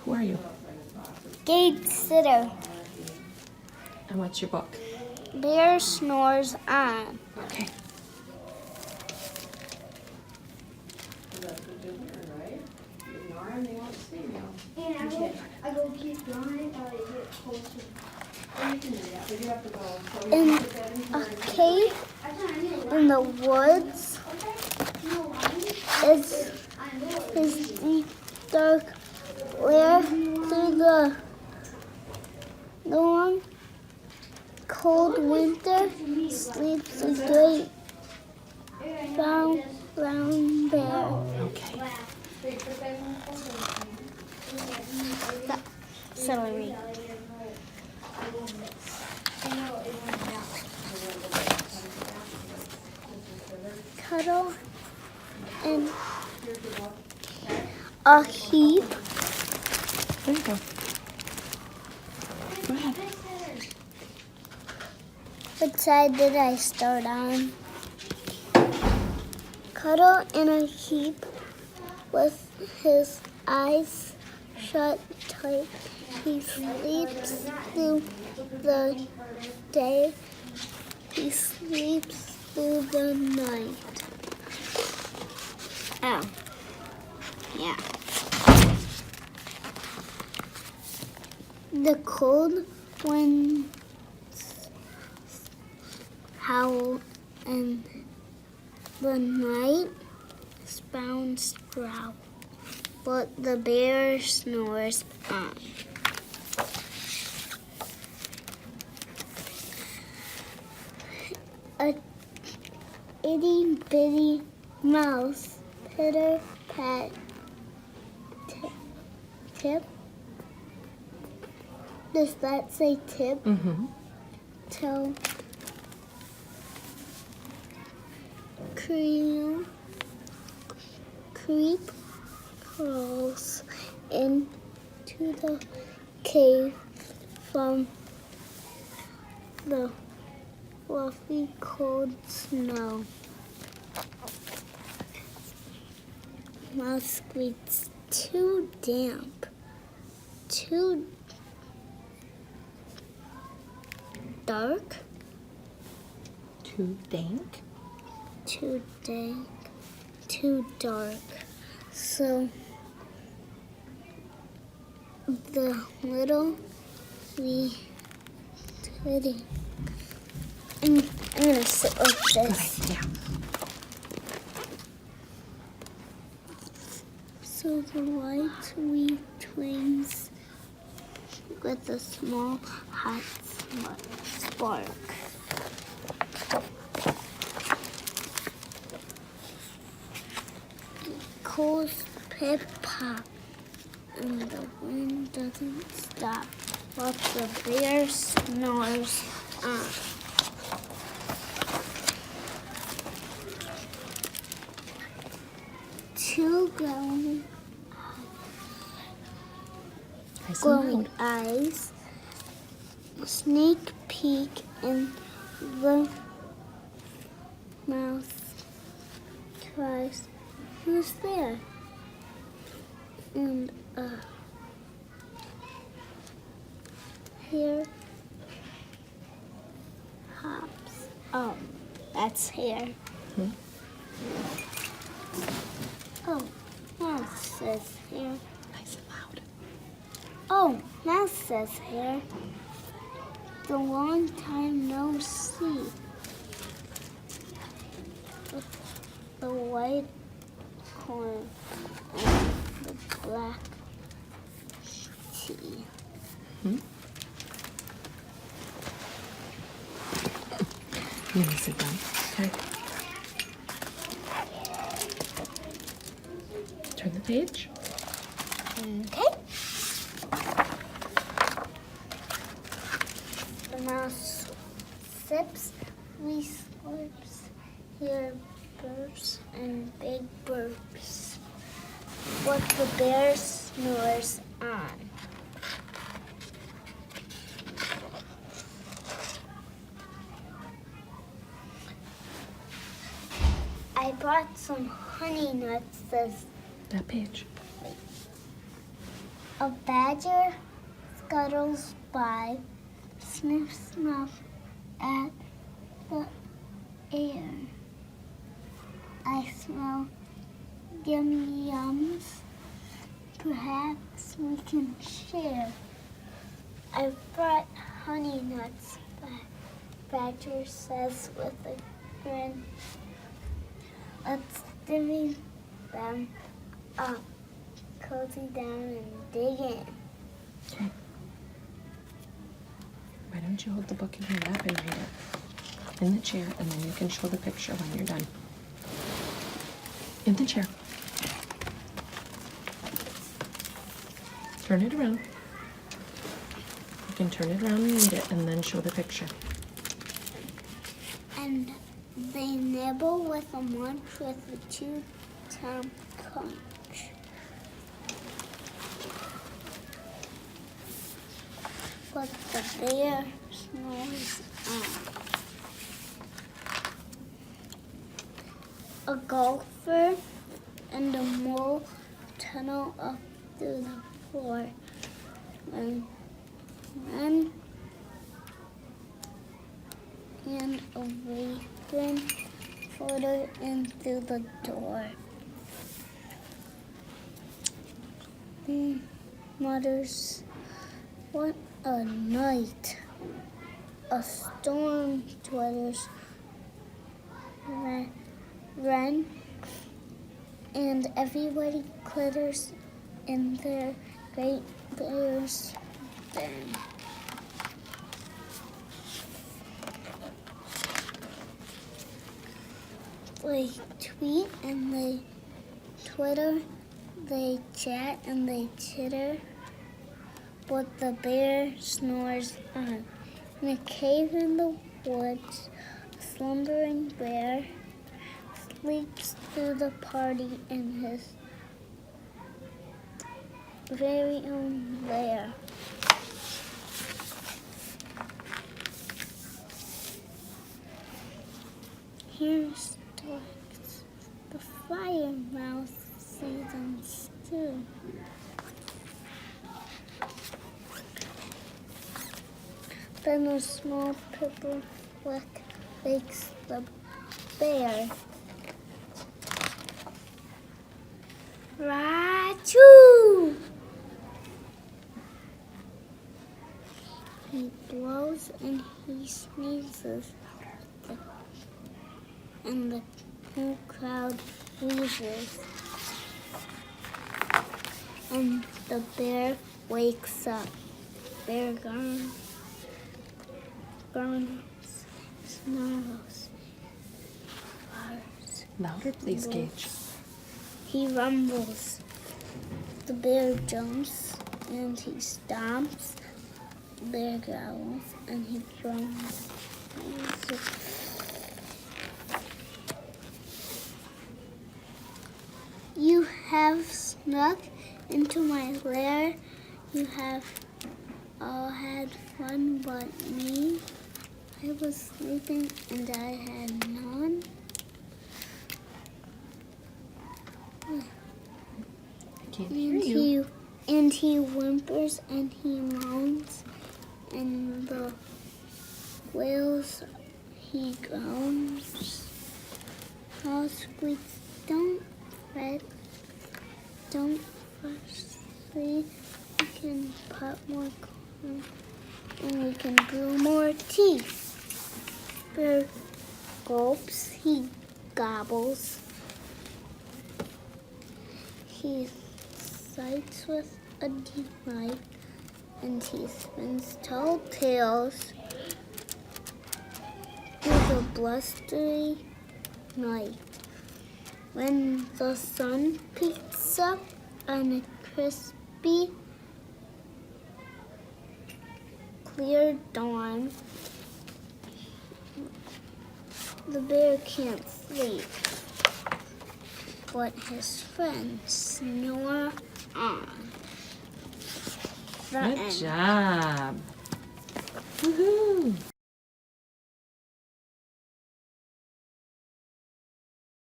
Who are you? Gate sitter. And what's your book? Bear snores on. Okay. I go keep drawing while they get closer. In a cave in the woods is deep dark where through the long cold winter sleeps a great brown bear. Okay. Celery. Cuddle in a heap. There you go. Go ahead. What side did I start on? Cuddle in a heap with his eyes shut tight. He sleeps through the day. He sleeps through the night. Oh, yeah. The cold winds howl and the night spawns growl, but the bear snores on. A itty bitty mouse pitter pat tip. Does that say tip? Mm-hmm. Till creep crawls into the cave from the fluffy cold snow. Mouse squeaks, too damp, too dark, Too dank. too dank, too dark. So the little wee twitty. I'm gonna sit like this. Yeah. So the light wee twins with a small hot spark. Coals pip pop, and the wind doesn't stop, but the bear snores on. Two glowing Nice and glowing loud. eyes sneak peek in the mouth tries, who's there? And hair hops. Oh, that's hair. Hmm. Oh, mouse says hair. Nice and loud. Oh, mouse says hair. The long time no see. The white corn and the black tea. Hmm? You want to sit down? Okay. Turn the page. Okay. The mouse sips, we slurps, hear burps and big burps. What the bear snores on. I brought some honey nuts. That page. A badger scuttles by, sniff, snuff at the air. I smell yummy yums. Perhaps we can share. I brought honey nuts back, Badger says with a grin. Let's divvy them up, cozy down and dig in. Okay. Why don't you hold the book in your lap and read it? In the chair, and then you can show the picture when you're done. In the chair. Turn it around. You can turn it around and read it, and then show the picture. And they nibble with a munch with a two-town crunch. But the bear snores on. A golfer and a mole tunnel up through the floor. And a raven floated in through the door. Mutters, "What a night!" A storm twitters, wren, and everybody glitters in their great bear's den. They tweet and they twitter, they chat and they chitter, but the bear snores on. In a cave in the woods, a slumbering bear sleeps through the party in his very own lair. Here stalks the fire mouse season stew. Then a small purple fleck wakes the bear. Rachoo! He blows and he sneezes, and the whole crowd wheezes. And the bear wakes up. Bear grunts, snarls, barks. Louder, please, Gage. He rumbles. The bear jumps and he stomps. The bear growls and he grumbles. You have snuck into my lair. You have all had fun but me. I was sleeping and I had none. I can't hear you. And he whimpers and he moans, and the whales he groans. All squeaks, don't fret, don't fuss. We can put more corn and we can brew more tea. Bear gulps, he gobbles. He sights with a delight, and he spins tall tales through the blustery night. When the sun peeks up on a crispy, clear dawn, the bear can't sleep, but his friends snore on. The Good end. job. Woohoo!